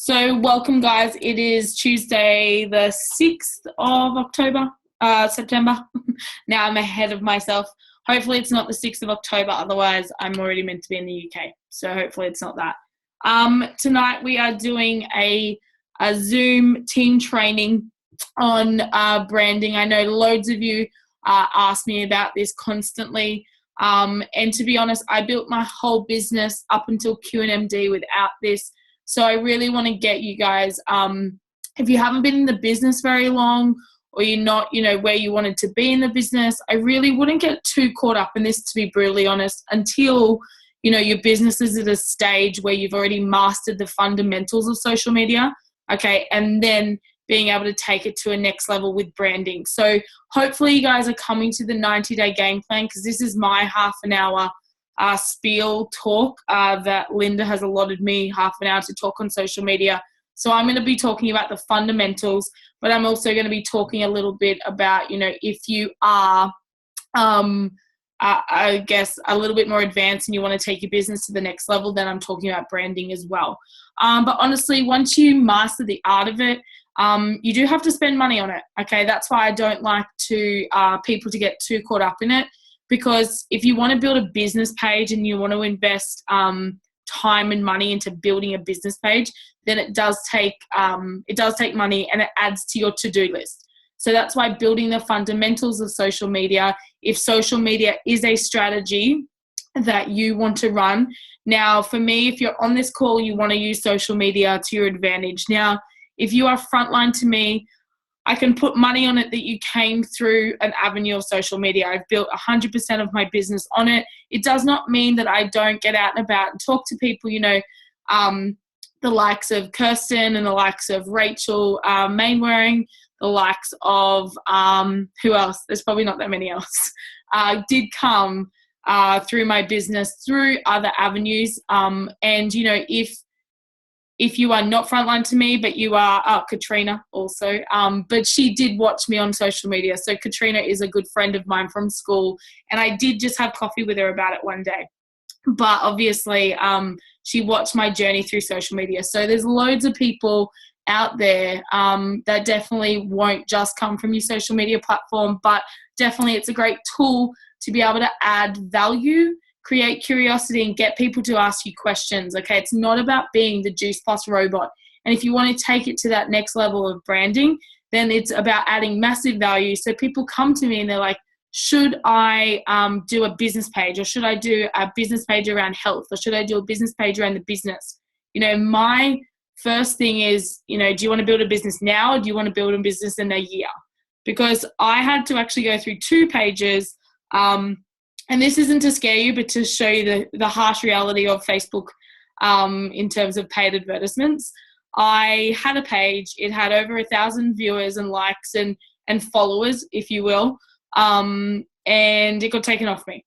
So welcome, guys. It is Tuesday, the 6th of September. Now I'm ahead of myself. Hopefully it's not the 6th of October. Otherwise, I'm already meant to be in the UK. So hopefully it's not that. Tonight we are doing a Zoom team training on branding. I know loads of you ask me about this constantly. And to be honest, I built my whole business up until QNMD without this. So I really want to get you guys, if you haven't been in the business very long or you're not, where you wanted to be in the business, I really wouldn't get too caught up in this, to be brutally honest, until, your business is at a stage where you've already mastered the fundamentals of social media, okay, and then being able to take it to a next level with branding. So hopefully you guys are coming to the 90-day game plan, because this is my half an hour spiel talk that Linda has allotted me half an hour to talk on social media. So I'm going to be talking about the fundamentals, but I'm also going to be talking a little bit about, if you are, I guess, a little bit more advanced and you want to take your business to the next level, then I'm talking about branding as well. But honestly, once you master the art of it, you do have to spend money on it. Okay, that's why I don't like to people to get too caught up in it. Because if you want to build a business page and you want to invest time and money into building a business page, then it does take money and it adds to your to-do list. So that's why building the fundamentals of social media, if social media is a strategy that you want to run. Now, for me, if you're on this call, you want to use social media to your advantage. Now, if you are frontline to me, I can put money on it that you came through an avenue of social media. I've built 100% of my business on it. It does not mean that I don't get out and about and talk to people, the likes of Kirsten and the likes of Rachel Mainwaring, the likes of, who else? There's probably not that many else. Did come through my business, through other avenues. If you are not frontline to me, but you are, Katrina also, but she did watch me on social media. So Katrina is a good friend of mine from school, and I did just have coffee with her about it one day. But obviously, she watched my journey through social media. So there's loads of people out there that definitely won't just come from your social media platform, but definitely it's a great tool to be able to add value, create curiosity, and get people to ask you questions. Okay, it's not about being the Juice Plus robot. And if you want to take it to that next level of branding, then it's about adding massive value. So people come to me and they're like, should I do a business page, or should I do a business page around health, or should I do a business page around the business? My first thing is, do you want to build a business now, or do you want to build a business in a year? Because I had to actually go through 2 pages, and this isn't to scare you, but to show you the harsh reality of Facebook in terms of paid advertisements. I had a page. It had over 1,000 viewers and likes and followers, if you will, and it got taken off me.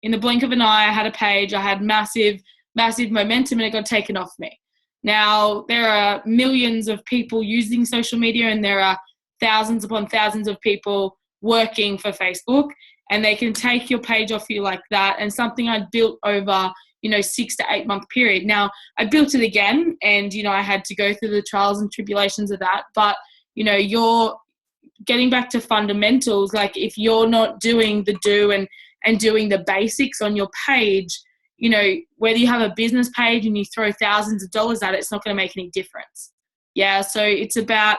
In the blink of an eye, I had a page. I had massive momentum, and it got taken off me. Now, there are millions of people using social media, and there are thousands upon thousands of people working for Facebook, and they can take your page off you like that. And something I built over, 6 to 8 month period. Now, I built it again, and, I had to go through the trials and tribulations of that. But, you're getting back to fundamentals. Like, if you're not doing the do and doing the basics on your page, whether you have a business page and you throw thousands of dollars at it, it's not going to make any difference. Yeah. So it's about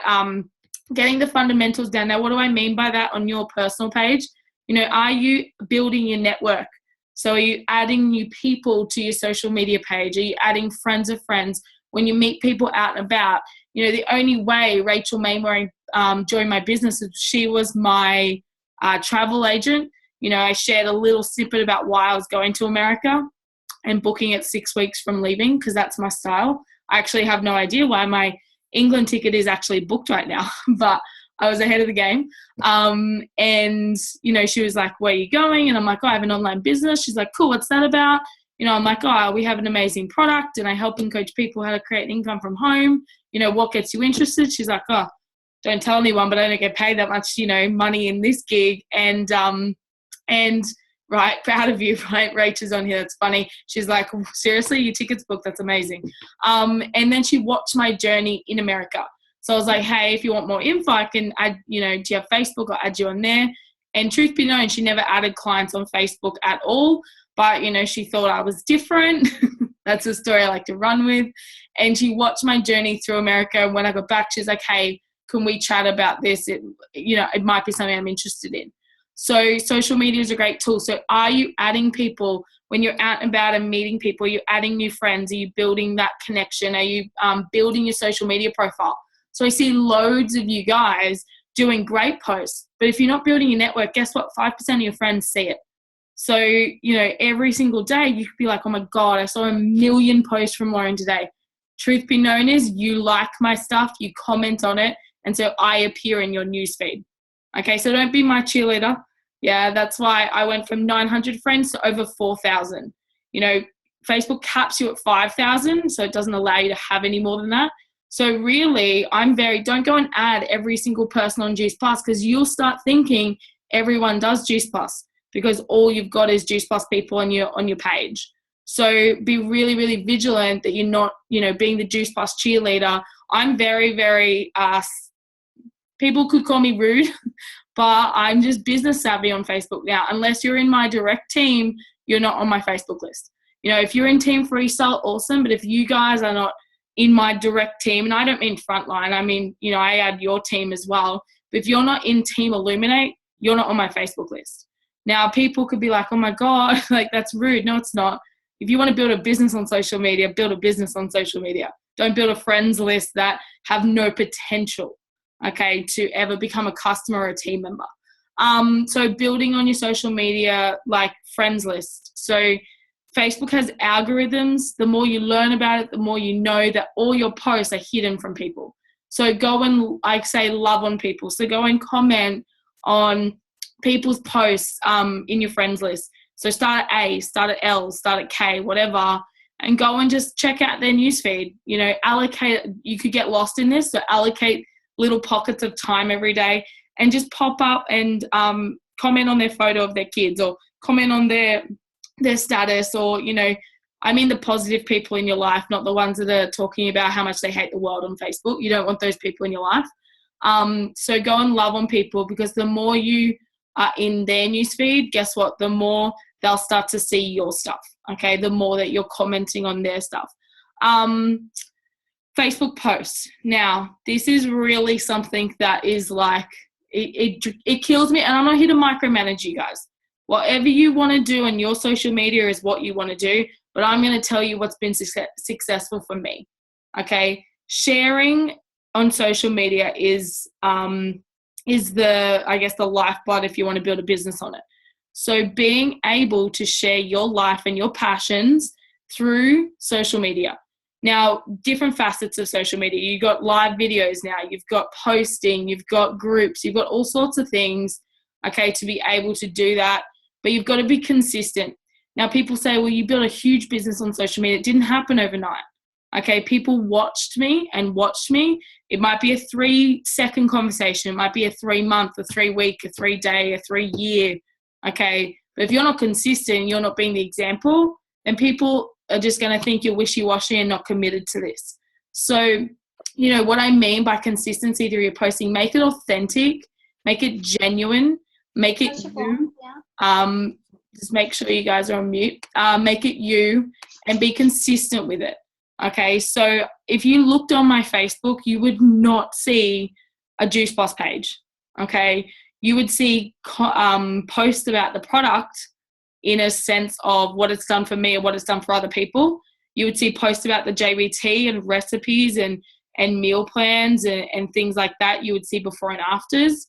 getting the fundamentals down. Now, what do I mean by that on your personal page? Are you building your network? So are you adding new people to your social media page? Are you adding friends of friends? When you meet people out and about, the only way Rachel Mainwaring joined my business is she was my travel agent. I shared a little snippet about why I was going to America and booking it 6 weeks from leaving, because that's my style. I actually have no idea why my England ticket is actually booked right now, but I was ahead of the game. And, she was like, where are you going? And I'm like, I have an online business. She's like, cool, what's that about? I'm like, we have an amazing product, and I help and coach people how to create an income from home. What gets you interested? She's like, don't tell anyone, but I don't get paid that much, money in this gig. And right? Proud of you, right? Rachel's on here. That's funny. She's like, seriously, your tickets booked? That's amazing. And then she watched my journey in America. So I was like, hey, if you want more info, I can add, do you have Facebook? I'll add you on there. And truth be known, she never added clients on Facebook at all. But, she thought I was different. That's a story I like to run with. And she watched my journey through America. And when I got back, she's like, hey, can we chat about this? It might be something I'm interested in. So social media is a great tool. So are you adding people when you're out and about and meeting people? Are you adding new friends? Are you building that connection? Are you building your social media profile? So I see loads of you guys doing great posts. But if you're not building your network, guess what? 5% of your friends see it. So, every single day you could be like, oh my God, I saw 1 million posts from Lauren today. Truth be known is you like my stuff, you comment on it, and so I appear in your newsfeed. Okay, so don't be my cheerleader. Yeah, that's why I went from 900 friends to over 4,000. Facebook caps you at 5,000, so it doesn't allow you to have any more than that. So really, don't go and add every single person on Juice Plus, because you'll start thinking everyone does Juice Plus, because all you've got is Juice Plus people on your page. So be really, really vigilant that you're not, being the Juice Plus cheerleader. I'm very, very, people could call me rude, but I'm just business savvy on Facebook now. Unless you're in my direct team, you're not on my Facebook list. If you're in Team Freestyle, awesome. But if you guys are not in my direct team, and I don't mean frontline, I mean, I add your team as well. But if you're not in Team Illuminate, you're not on my Facebook list. Now, people could be like, oh my God, like that's rude. No, it's not. If you want to build a business on social media, build a business on social media. Don't build a friends list that have no potential, okay, to ever become a customer or a team member. So building on your social media, like friends list. So Facebook has algorithms. The more you learn about it, the more you know that all your posts are hidden from people. So go and, love on people. So go and comment on people's posts in your friends list. So start at A, start at L, start at K, whatever, and go and just check out their newsfeed. Allocate, you could get lost in this, so allocate little pockets of time every day and just pop up and comment on their photo of their kids, or comment on their status, or, I mean the positive people in your life, not the ones that are talking about how much they hate the world on Facebook. You don't want those people in your life. So go and love on people, because the more you are in their newsfeed, guess what? The more they'll start to see your stuff, okay? The more that you're commenting on their stuff. Facebook posts. Now, this is really something that is like, it kills me, and I'm not here to micromanage you guys. Whatever you want to do on your social media is what you want to do, but I'm going to tell you what's been successful for me, okay? Sharing on social media is the lifeblood if you want to build a business on it. So being able to share your life and your passions through social media. Now, different facets of social media. You've got live videos now, you've got posting, you've got groups, you've got all sorts of things, okay, to be able to do that. But you've got to be consistent. Now, people say, well, you built a huge business on social media. It didn't happen overnight. Okay, people watched me. It might be a 3-second conversation. It might be a 3-month, a 3-week, a 3-day, a 3-year. Okay, but if you're not consistent, you're not being the example, then people are just going to think you're wishy-washy and not committed to this. So, what I mean by consistency through your posting, make it authentic, make it genuine, make it you. Just make sure you guys are on mute. Make it you and be consistent with it. Okay, so if you looked on my Facebook, you would not see a Juice Plus page. Okay, you would see posts about the product in a sense of what it's done for me or what it's done for other people. You would see posts about the JBT and recipes and meal plans and things like that. You would see before and afters.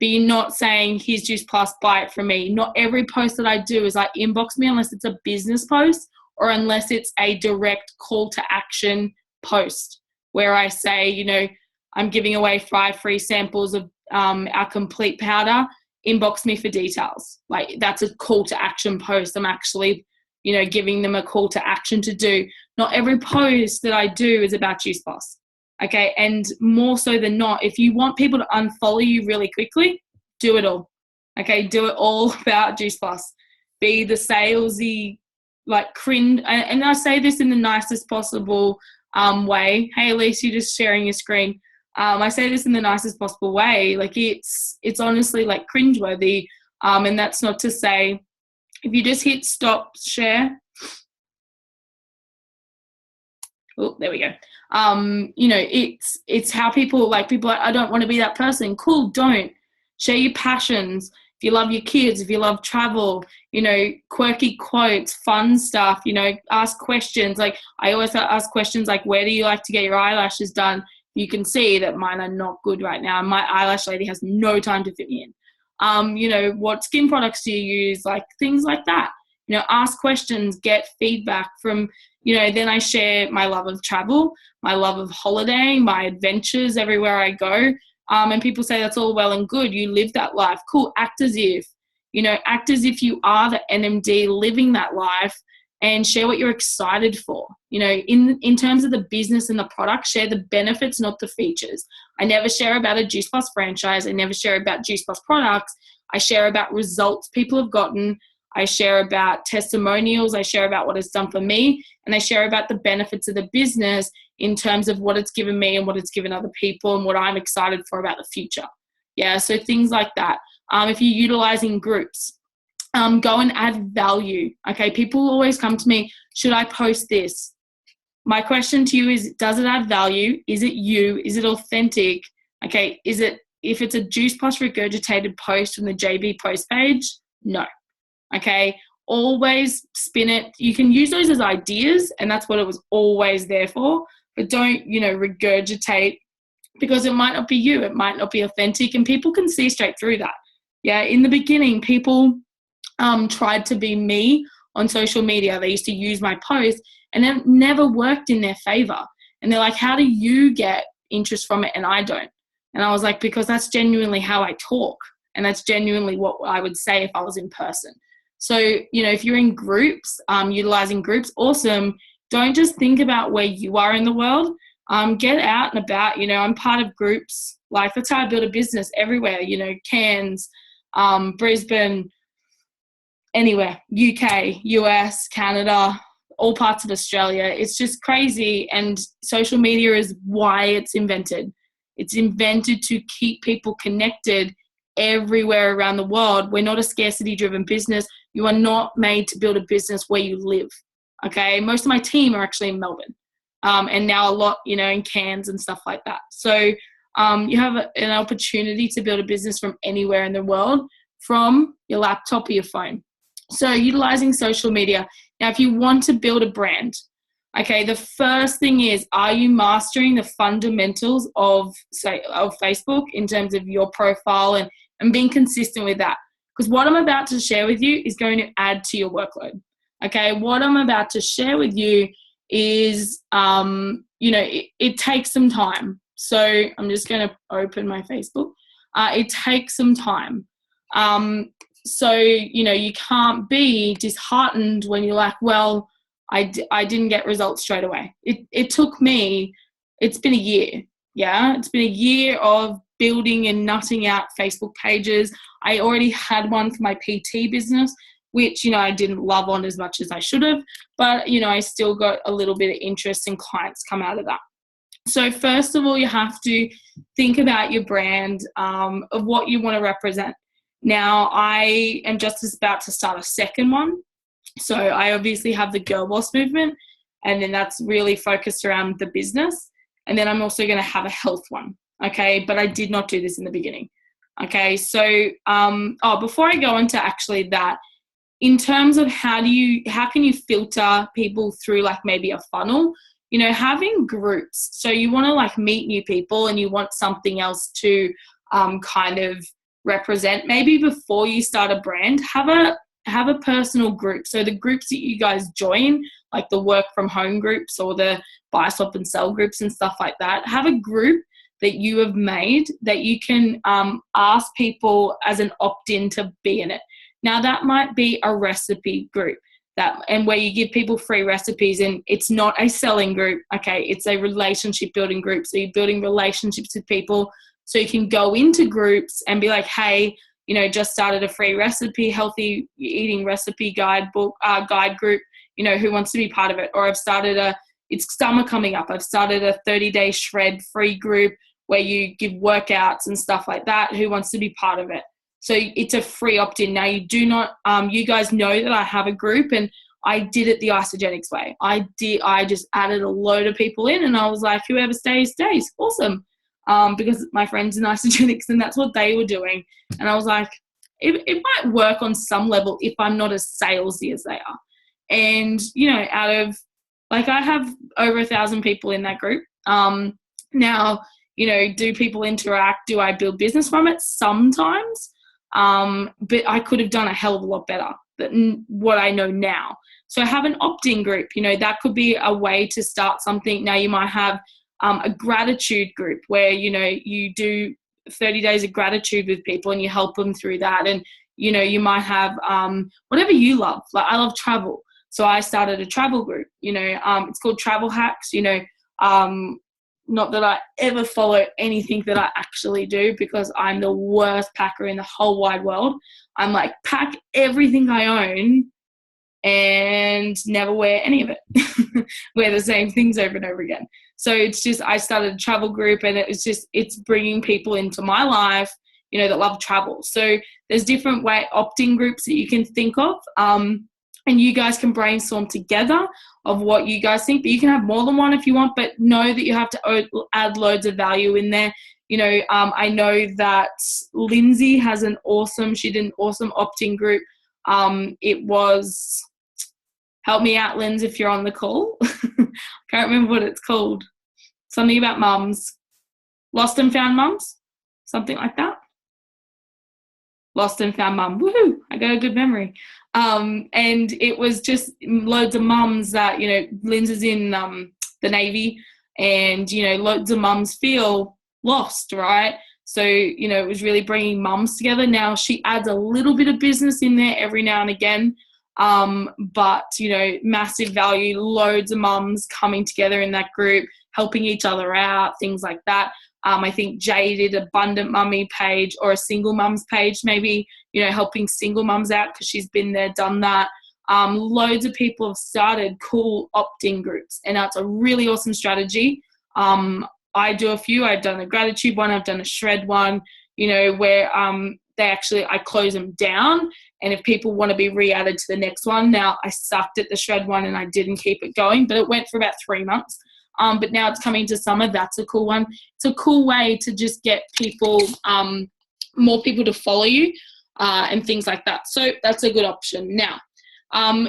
But you're not saying, here's Juice Plus, buy it from me. Not every post that I do is like inbox me unless it's a business post or unless it's a direct call to action post where I say, I'm giving away 5 free samples of our complete powder. Inbox me for details. Like, that's a call to action post. I'm actually, giving them a call to action to do. Not every post that I do is about Juice Plus. Okay, and more so than not, if you want people to unfollow you really quickly, do it all. Okay, do it all about Juice Plus. be the salesy, like cringe. And I say this in the nicest possible way. Hey, Elise, you're just sharing your screen. I say this in the nicest possible way. Like it's honestly like cringeworthy. And that's not to say, if you just hit stop share. Oh, there we go. You know, it's how people like, I don't want to be that person. Cool, don't. Share your passions. If you love your kids, if you love travel, you know, quirky quotes, fun stuff, you know, ask questions. Like I always ask questions like, where do you like to get your eyelashes done? You can see that mine are not good right now. My eyelash lady has no time to fit me in. You know, what skin products do you use? Like things like that. You know, ask questions, get feedback from, you know, then I share my love of travel, my love of holidaying, my adventures everywhere I go. And people say that's all well and good. You live that life. Cool. Act as if you are the NMD living that life, and share what you're excited for. You know, in terms of the business and the product, share the benefits, not the features. I never share about a Juice Plus franchise. I never share about Juice Plus products. I share about results people have gotten. I share about testimonials. I share about what it's done for me. And I share about the benefits of the business in terms of what it's given me and what it's given other people and what I'm excited for about the future. Yeah, so things like that. If you're utilizing groups, go and add value. Okay, people always come to me, should I post this? My question to you is, does it add value? Is it you? Is it authentic? Okay, if it's a Juice Plus regurgitated post from the JB post page? No. Okay, always spin it. You can use those as ideas, and that's what it was always there for, but don't, you know, regurgitate, because it might not be you. It might not be authentic, and people can see straight through that. Yeah, in the beginning, people tried to be me on social media. They used to use my posts, and it never worked in their favor. And they're like, how do you get interest from it and I don't? And I was like, because that's genuinely how I talk, and that's genuinely what I would say if I was in person. So, you know, if you're in groups, utilizing groups, awesome. Don't just think about where you are in the world. Get out and about. You know, I'm part of groups. Like, that's how I build a business everywhere. You know, Cairns, Brisbane, anywhere, UK, US, Canada, all parts of Australia. It's just crazy. And social media is why it's invented. It's invented to keep people connected everywhere around the world. We're not a scarcity-driven business. You are not made to build a business where you live. Okay, most of my team are actually in Melbourne, and now a lot, you know, in Cairns and stuff like that. So you have an opportunity to build a business from anywhere in the world, from your laptop or your phone. So utilizing social media. Now, if you want to build a brand, okay, the first thing is, are you mastering the fundamentals of Facebook in terms of your profile and being consistent with that? Because what I'm about to share with you is going to add to your workload. Okay, what I'm about to share with you is, you know, it takes some time. So I'm just going to open my Facebook. It takes some time. So, you know, you can't be disheartened when you're like, well, I didn't get results straight away. It took me, it's been a year. Yeah, it's been a year of building and nutting out Facebook pages. I already had one for my PT business, which, you know, I didn't love on as much as I should have, but, you know, I still got a little bit of interest and clients come out of that. So first of all, you have to think about your brand, of what you want to represent. Now, I am just about to start a second one. So I obviously have the Girl Boss movement, and then that's really focused around the business. And then I'm also going to have a health one. Okay. But I did not do this in the beginning. Okay. So, before I go into actually that, in terms of how can you filter people through like maybe a funnel, you know, having groups. So you want to like meet new people and you want something else to kind of represent. Maybe before you start a brand, have a personal group. So the groups that you guys join, like the work from home groups or the buy, swap and sell groups and stuff like that, have a group that you have made that you can ask people as an opt-in to be in it. Now that might be a recipe group and where you give people free recipes, and it's not a selling group. Okay. It's a relationship building group. So you're building relationships with people, so you can go into groups and be like, hey, just started a free recipe, healthy eating recipe guide group, who wants to be part of it. Or I've started it's summer coming up. I've started a 30-day shred free group where you give workouts and stuff like that. Who wants to be part of it? So it's a free opt-in. Now, you guys know that I have a group, and I did it the Isagenix way. I just added a load of people in, and I was like, whoever stays, stays. Awesome. Because my friends in Isagenix, and that's what they were doing. And I was like, it might work on some level if I'm not as salesy as they are. And, out of, I have over 1,000 people in that group. Now, do people interact? Do I build business from it? Sometimes. But I could have done a hell of a lot better than what I know now. So I have an opt-in group. That could be a way to start something. Now, you might have a gratitude group where, you do 30 days of gratitude with people and you help them through that. And, you might have whatever you love. Like, I love travel. So I started a travel group, it's called Travel Hacks, not that I ever follow anything that I actually do, because I'm the worst packer in the whole wide world. I'm like, pack everything I own and never wear any of it. Wear the same things over and over again. So it's just, I started a travel group, and it's bringing people into my life, that love travel. So there's different opt-in groups that you can think of. And you guys can brainstorm together of what you guys think. But you can have more than one if you want, but know that you have to add loads of value in there. I know that Lindsay she did an awesome opt-in group. It was, help me out, Linz, if you're on the call. I can't remember what it's called. Something about mums. Lost and Found Mums? Something like that. Lost and Found Mum. Woohoo! I got a good memory. And it was just loads of mums that, Linz is in the Navy, and, loads of mums feel lost, right? So, it was really bringing mums together. Now, she adds a little bit of business in there every now and again, but, massive value, loads of mums coming together in that group, helping each other out, things like that. I think Jay did Abundant Mummy page, or a single mums page, maybe, helping single mums out, because she's been there, done that. Loads of people have started cool opt-in groups, and that's a really awesome strategy. I do a few. I've done a gratitude one. I've done a shred one, where I close them down. And if people want to be re-added to the next one, now I sucked at the shred one and I didn't keep it going, but it went for about 3 months. But now it's coming to summer. That's a cool one. It's a cool way to just get people, more people to follow you, and things like that. So that's a good option. Now,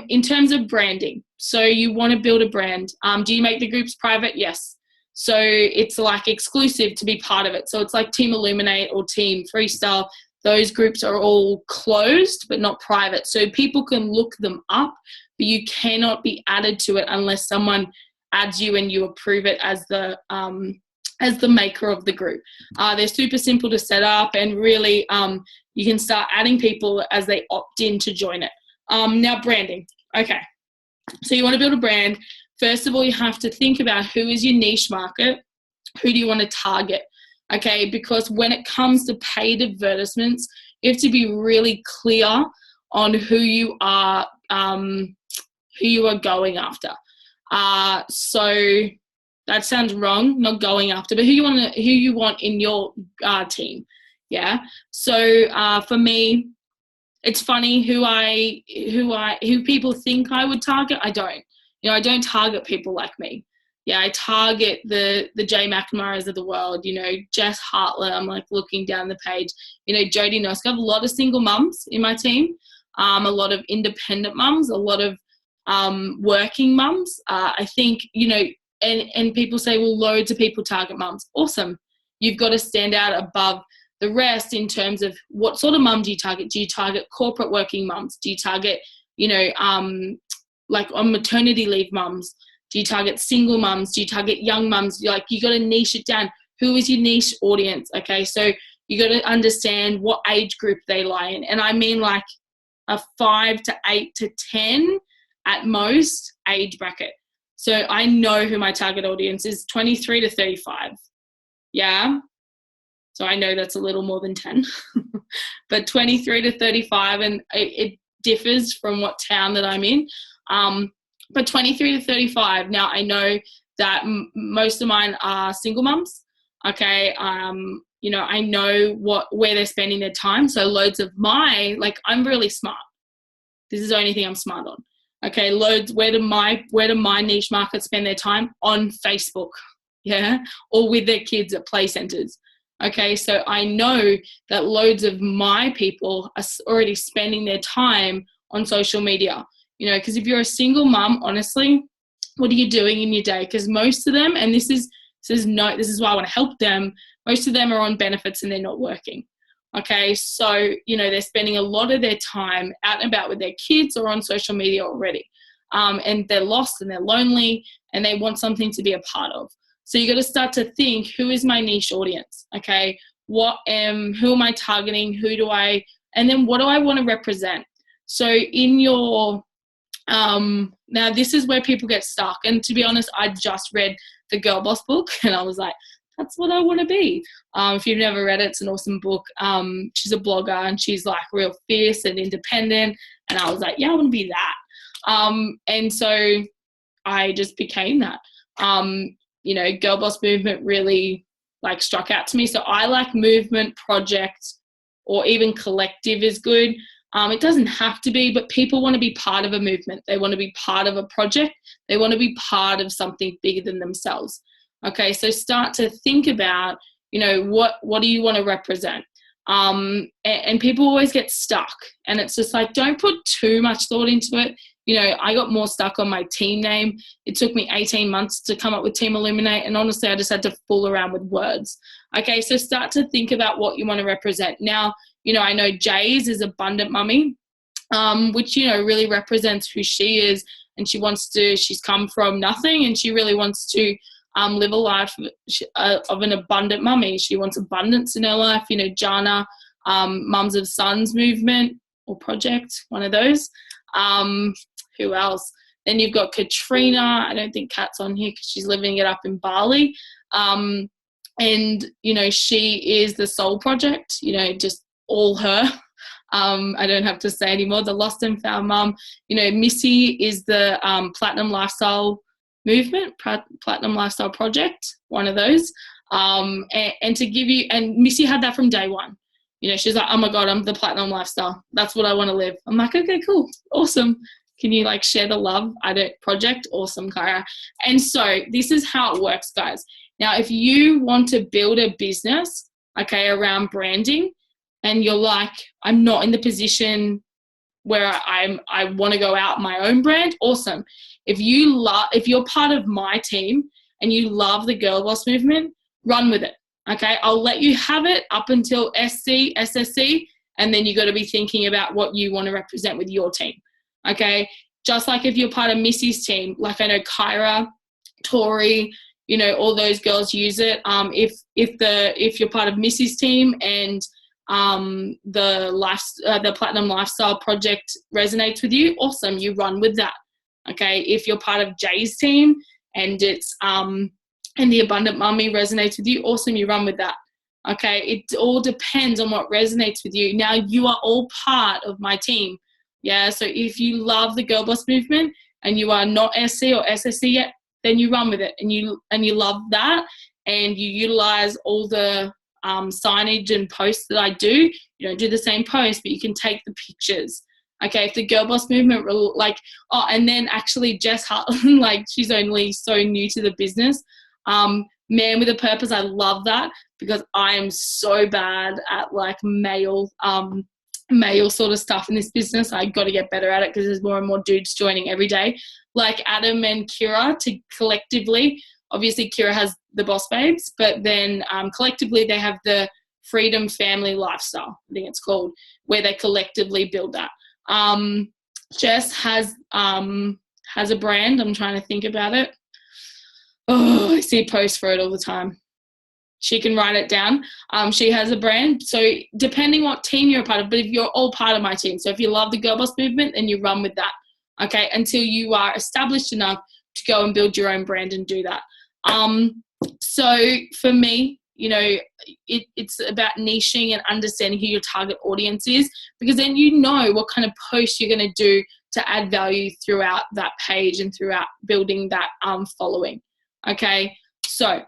in terms of branding, so you want to build a brand. Do you make the groups private? Yes. So it's like exclusive to be part of it. So it's like Team Illuminate or Team Freestyle. Those groups are all closed but not private. So people can look them up, but you cannot be added to it unless someone adds you and you approve it as the maker of the group. They're super simple to set up, and really you can start adding people as they opt in to join it. Now, branding. Okay, so you want to build a brand. First of all, you have to think about who is your niche market, who do you want to target, okay? Because when it comes to paid advertisements, you have to be really clear on who you are going after. So that sounds wrong, not going after, but who you want in your team. Yeah. So for me, it's funny who people think I would target. I don't. I don't target people like me. Yeah, I target the Jay McNamara's of the world, Jess Hartlett. I'm like looking down the page, Jodie Nosk. I have a lot of single mums in my team, a lot of independent mums, a lot of working mums. I think, and people say, well, loads of people target mums. Awesome. You've got to stand out above the rest in terms of what sort of mum do you target? Do you target corporate working mums? Do you target, like on maternity leave mums? Do you target single mums? Do you target young mums? You got to niche it down. Who is your niche audience? Okay, so you got to understand what age group they lie in. And I mean like a 5 to 8 to 10 at most age bracket. So I know who my target audience is, 23 to 35. Yeah. So I know that's a little more than 10. but 23 to 35, and it differs from what town that I'm in. But 23 to 35, now I know that most of mine are single mums. Okay. You know, I know where they're spending their time. So loads of I'm really smart. This is the only thing I'm smart on. Okay. Loads, where do my niche market spend their time? On Facebook. Yeah. Or with their kids at play centers. Okay. So I know that loads of my people are already spending their time on social media, you know, because if you're a single mum, honestly, what are you doing in your day? Because most of them, and this is why I want to help them, most of them are on benefits and they're not working. Okay, so, you know, they're spending a lot of their time out and about with their kids or on social media already. And they're lost and they're lonely and they want something to be a part of. So you got to start to think, who is my niche audience? Okay, who am I targeting? And then what do I want to represent? So in your, now this is where people get stuck. And to be honest, I just read the Girl Boss book and I was like, that's what I want to be. If you've never read it, it's an awesome book. She's a blogger and she's like real fierce and independent. And I was like, yeah, I want to be that. And so I just became that. You know, Girl Boss movement really like struck out to me. So I like movement, projects, or even collective is good. It doesn't have to be, but people want to be part of a movement. They want to be part of a project. They want to be part of something bigger than themselves. Okay, so start to think about, you know, what do you want to represent? And people always get stuck. And it's just like, don't put too much thought into it. You know, I got more stuck on my team name. It took me 18 months to come up with Team Illuminate. And honestly, I just had to fool around with words. Okay, so start to think about what you want to represent. Now, you know, I know Jay's is Abundant Mummy, which, you know, really represents who she is. And she's come from nothing and she really wants to live a life of an abundant mummy. She wants abundance in her life. You know, Jana, Mums of Sons movement or project, one of those. Who else? Then you've got Katrina. I don't think Kat's on here because she's living it up in Bali. And, you know, she is the Soul Project, you know, just all her. I don't have to say anymore. The Lost and Found Mum. You know, Missy is the Platinum Lifestyle movement, Platinum Lifestyle Project, one of those. And to give you, and Missy had that from day one. You know, she's like, oh my God, I'm the Platinum Lifestyle. That's what I want to live. I'm like, okay, cool. Awesome. Can you like share the love? Project. Awesome, Kyra. And so this is how it works, guys. Now, if you want to build a business, okay, around branding, and you're like, I'm not in the position where I want to go out my own brand, awesome. If you're part of my team and you love the Girl Boss movement, run with it. Okay, I'll let you have it up until SC, SSC, and then you got to be thinking about what you want to represent with your team. Okay, just like if you're part of Missy's team, like I know Kyra, Tori, you know, all those girls use it. If you're part of Missy's team and the Platinum Lifestyle Project resonates with you, awesome, you run with that. Okay, if you're part of Jay's team and it's and the Abundant Mummy resonates with you, awesome, you run with that. Okay, it all depends on what resonates with you. Now, you are all part of my team. Yeah, so if you love the Girl Boss movement and you are not SC or SSC yet, then you run with it and you love that and you utilize all the signage and posts that I do. You don't do the same post, but you can take the pictures. Okay, if the Girl Boss movement, and then actually Jess Hartland, like she's only so new to the business. Man with a Purpose, I love that because I am so bad at like male sort of stuff in this business. I got to get better at it because there's more and more dudes joining every day. Like Adam and Kira to collectively, obviously Kira has the Boss Babes, but then collectively they have the Freedom Family Lifestyle, I think it's called, where they collectively build that. Jess has a brand. I'm trying to think about it. Oh, I see posts for it all the time. She can write it down. She has a brand. So depending what team you're a part of, but if you're all part of my team, so if you love the Girl Boss movement, then you run with that, okay, until you are established enough to go and build your own brand and do that. So for me, you know, it's about niching and understanding who your target audience is, because then you know what kind of posts you're going to do to add value throughout that page and throughout building that following. Okay, so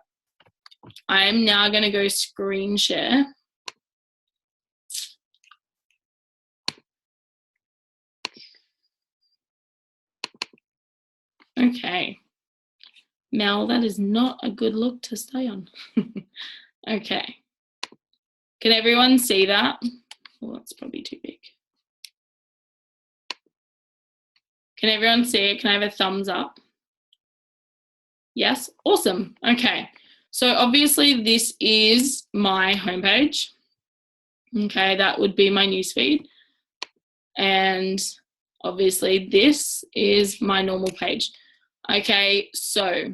I am now going to go screen share. Okay. Mel, that is not a good look to stay on. Okay. Can everyone see that? Well, that's probably too big. Can everyone see it? Can I have a thumbs up? Yes? Awesome. Okay. So obviously this is my homepage. Okay, that would be my newsfeed. And obviously this is my normal page. Okay, so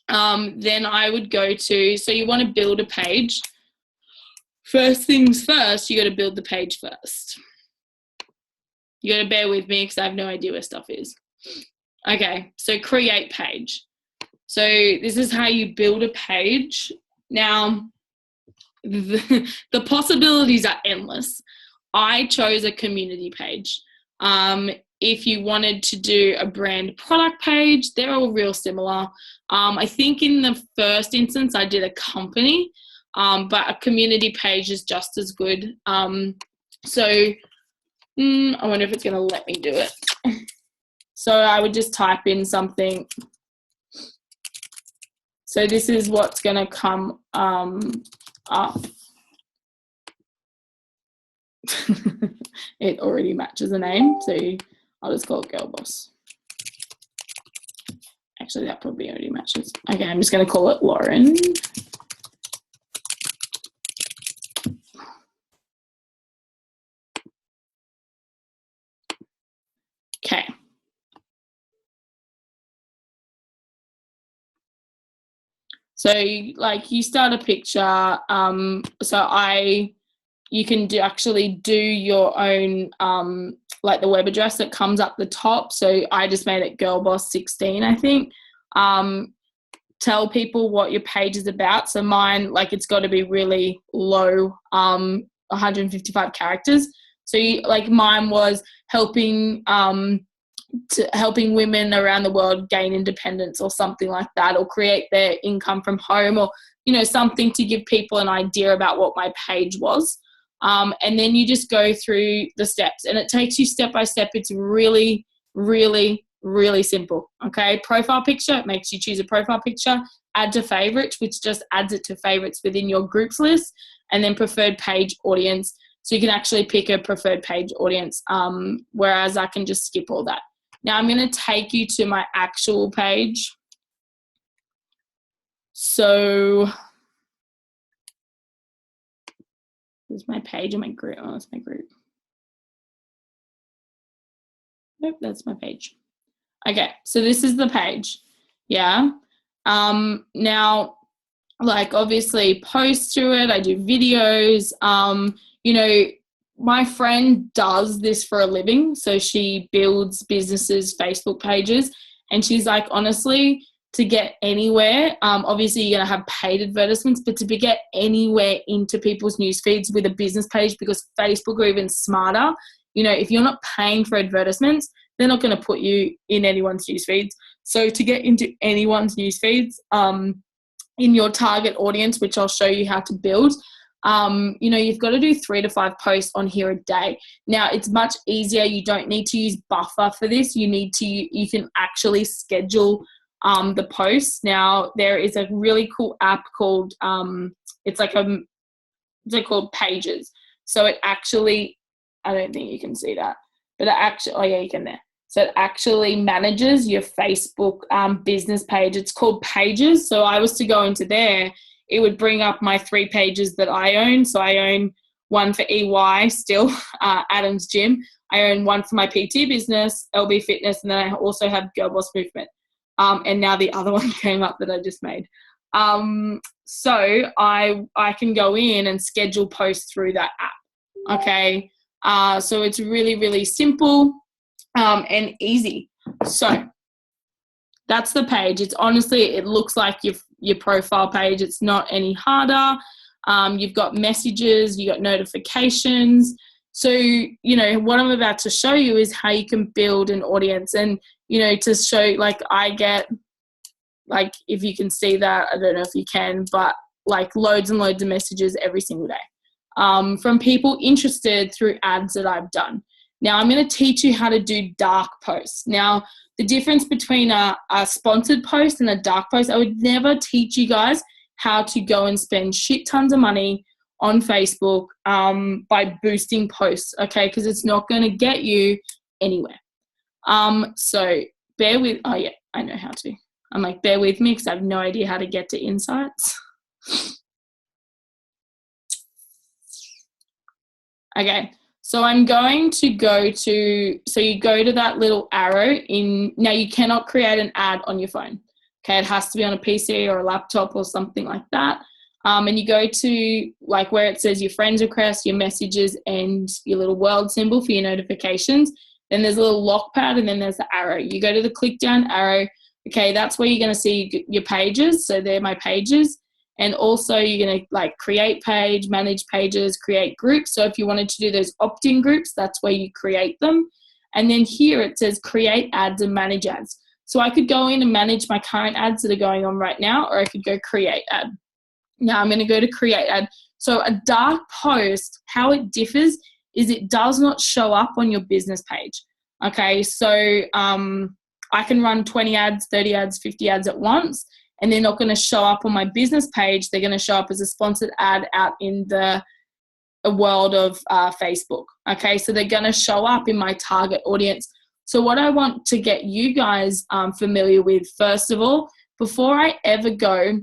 then I would go to, so you want to build a page. First things first, you got to build the page first. You got to bear with me because I have no idea where stuff is. Okay, so create page. So this is how you build a page. Now, the possibilities are endless. I chose a community page. If you wanted to do a brand product page, they're all real similar. I think in the first instance, I did a company, but a community page is just as good. So I wonder if it's going to let me do it. So I would just type in something. So this is what's going to come up. It already matches the name, so I'll just call it Girl Boss. Actually, that probably already matches. Okay, I'm just going to call it Lauren. Okay. So like you start a picture. You can actually do your own, like the web address that comes up the top. So I just made it girlboss16, I think. Tell people what your page is about. So mine, like it's got to be really low, 155 characters. So mine was helping women around the world gain independence or something like that, or create their income from home, or, you know, something to give people an idea about what my page was. And then you just go through the steps, and it takes you step by step. It's really, really, really simple. Okay. Profile picture, it makes you choose a profile picture. Add to favorites, which just adds it to favorites within your groups list. And then preferred page audience. So you can actually pick a preferred page audience, whereas I can just skip all that. Now I'm going to take you to my actual page. So this is my page and my group. Oh, that's my group. Nope, that's my page. Okay, so this is the page. Yeah. Now, like obviously post to it. I do videos. You know, my friend does this for a living. So she builds businesses' Facebook pages. And she's like, honestly, to get anywhere, obviously you're going to have paid advertisements, but to get anywhere into people's news feeds with a business page, because Facebook are even smarter. You know, if you're not paying for advertisements, they're not going to put you in anyone's news feeds. So to get into anyone's news feeds, in your target audience, which I'll show you how to build, you know, you've got to do 3 to 5 posts on here a day. Now it's much easier. You don't need to use Buffer for this. You can actually schedule the posts. Now there is a really cool app called, it's called Pages. So it actually, I don't think you can see that, but it actually, oh yeah, you can there. So it actually manages your Facebook business page. It's called Pages. So I was to go into there, it would bring up my 3 pages that I own. So I own one for EY still, Adam's Gym. I own one for my PT business, LB Fitness, and then I also have Girl Boss Movement. And now the other one came up that I just made. So I can go in and schedule posts through that app. Okay. So it's really, really simple and easy. So that's the page. It's honestly, it looks like your profile page. It's not any harder. You've got messages, you've got notifications. So, you know, what I'm about to show you is how you can build an audience. And, you know, to show, like, I get, like, if you can see that, I don't know if you can, but like loads and loads of messages every single day from people interested through ads that I've done. Now, I'm going to teach you how to do dark posts. Now, the difference between a sponsored post and a dark post, I would never teach you guys how to go and spend shit tons of money on Facebook by boosting posts, okay? Because it's not going to get you anywhere. So bear with, oh yeah, I know how to. I'm like, bear with me because I have no idea how to get to insights. Okay, so I'm going to go to, so you go to that little arrow in, now you cannot create an ad on your phone. Okay, it has to be on a PC or a laptop or something like that. And you go to like where it says your friends request, your messages, and your little world symbol for your notifications. Then there's a little lock pad, and then there's the arrow. You go to the click down arrow. Okay, that's where you're going to see your pages. So they're my pages. And also you're going to like create page, manage pages, create groups. So if you wanted to do those opt-in groups, that's where you create them. And then here it says create ads and manage ads. So I could go in and manage my current ads that are going on right now, or I could go create ad. Now I'm going to go to create ad. So a dark post, how it differs is it does not show up on your business page. Okay, so I can run 20 ads, 30 ads, 50 ads at once, and they're not going to show up on my business page. They're going to show up as a sponsored ad out in the world of Facebook. Okay, so they're going to show up in my target audience. So what I want to get you guys familiar with, first of all, before I ever go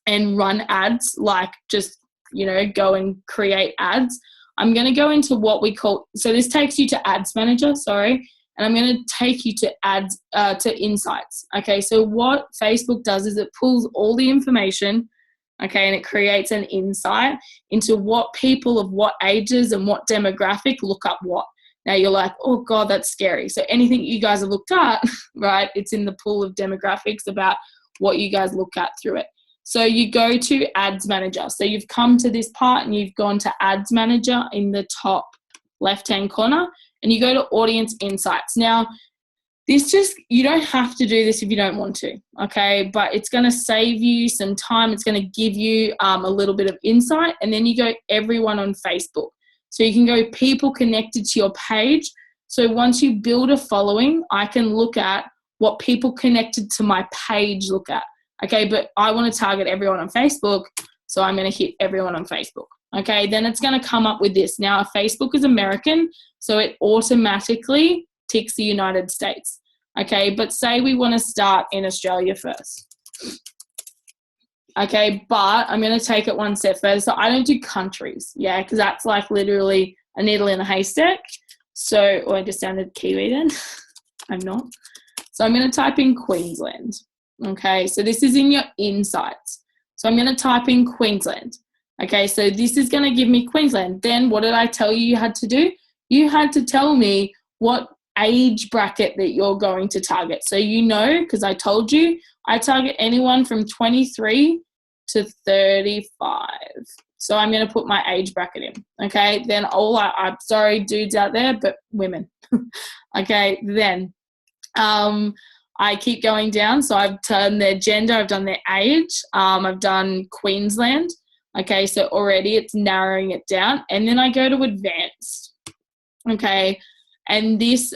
and run ads, like just, you know, go and create ads, I'm going to go into what we call, so this takes you to Ads Manager, sorry, and I'm going to take you to ads, to insights. Okay, so what Facebook does is it pulls all the information, okay, and it creates an insight into what people of what ages and what demographic look up what. Now you're like, oh God, that's scary. So anything you guys have looked at, right, it's in the pool of demographics about what you guys look at through it. So you go to Ads Manager. So you've come to this part and you've gone to Ads Manager in the top left-hand corner, and you go to Audience Insights. Now, this just, you don't have to do this if you don't want to, okay? But it's going to save you some time. It's going to give you a little bit of insight. And then you go everyone on Facebook. So you can go people connected to your page. So once you build a following, I can look at what people connected to my page look at. Okay, but I want to target everyone on Facebook, so I'm going to hit everyone on Facebook. Okay, then it's going to come up with this. Now, Facebook is American, so it automatically ticks the United States. Okay, but say we want to start in Australia first. Okay, but I'm going to take it one step further. So I don't do countries, yeah, because that's like literally a needle in a haystack. So, or I just sounded Kiwi then. I'm not. So I'm going to type in Queensland. Okay, so this is in your insights. So I'm going to type in Queensland. Okay, so this is going to give me Queensland. Then what did I tell you had to do? You had to tell me what age bracket that you're going to target. So you know, because I told you, I target anyone from 23 to 35. So I'm going to put my age bracket in. Okay, then I'm sorry, dudes out there, but women. Okay, then I keep going down. So I've done their gender, I've done their age, I've done Queensland. Okay, so already it's narrowing it down. And then I go to advanced. Okay, and this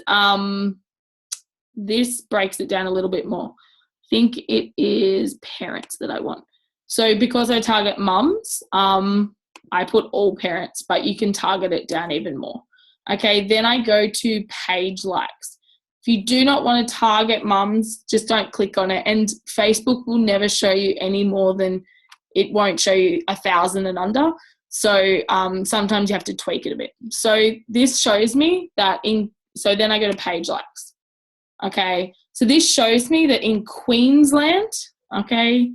breaks it down a little bit more. I think it is parents that I want. So because I target mums, I put all parents, but you can target it down even more. Okay, then I go to page likes. If you do not want to target mums, just don't click on it. And Facebook will never show you any more than, it won't show you 1,000 and under. So sometimes you have to tweak it a bit. So this shows me that so then I go to page likes. Okay, so this shows me that in Queensland, okay,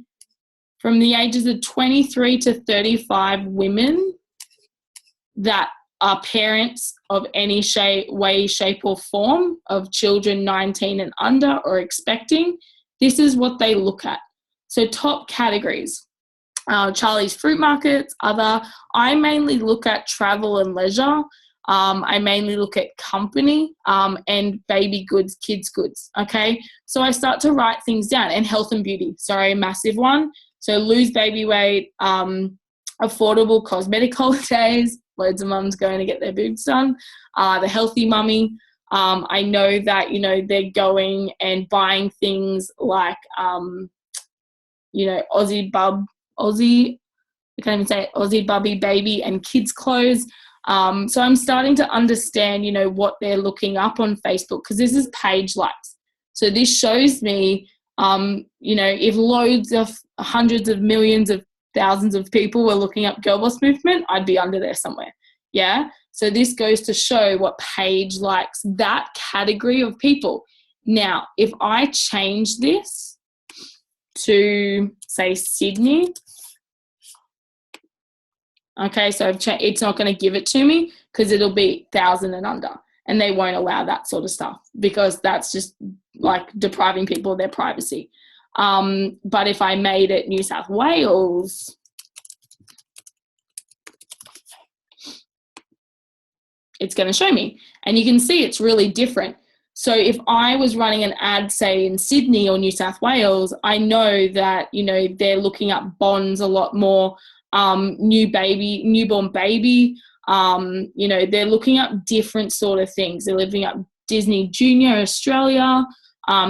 from the ages of 23 to 35 women that are parents of any way, shape or form of children 19 and under or expecting, this is what they look at. So top categories, Charlie's Fruit Markets, other. I mainly look at travel and leisure. I mainly look at company and baby goods, kids goods, okay? So I start to write things down, and health and beauty, sorry, a massive one. So lose baby weight, affordable cosmetic holidays, loads of mums going to get their boobs done, the healthy mummy. I know that, you know, they're going and buying things like, you know, Aussie, I can't even say it, Aussie Bubby baby and kids clothes. So I'm starting to understand, you know, what they're looking up on Facebook, because this is page likes. So this shows me, you know, if loads of hundreds of millions of thousands of people were looking up Girl Boss Movement, I'd be under there somewhere. Yeah. So this goes to show what page likes that category of people. Now, if I change this to, say, Sydney, okay, so it's not going to give it to me because it'll be 1,000 and under, and they won't allow that sort of stuff because that's just like depriving people of their privacy. But if I made it New South Wales, it's going to show me, and you can see it's really different. So if I was running an ad, say, in Sydney or New South Wales, I know that, you know, they're looking up bonds a lot more, newborn baby, you know, they're looking up different sort of things. They're looking up Disney Junior Australia,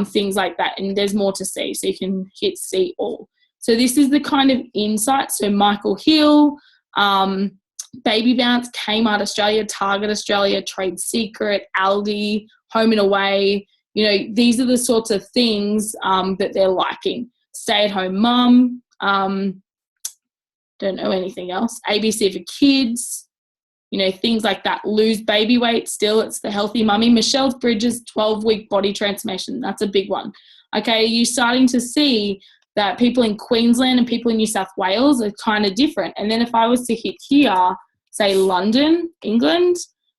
things like that. And there's more to see, so you can hit see all. So this is the kind of insight. So Michael Hill, Baby Bounce, Kmart Australia, Target Australia, Trade Secret, Aldi, Home and Away. You know, these are the sorts of things that they're liking. Stay-at-home mum, don't know anything else. ABC for kids, you know, things like that. Lose baby weight, still it's the healthy mummy. Michelle Bridges, 12-week body transformation. That's a big one. Okay, you're starting to see that people in Queensland and people in New South Wales are kind of different. And then if I was to hit here, say London, England,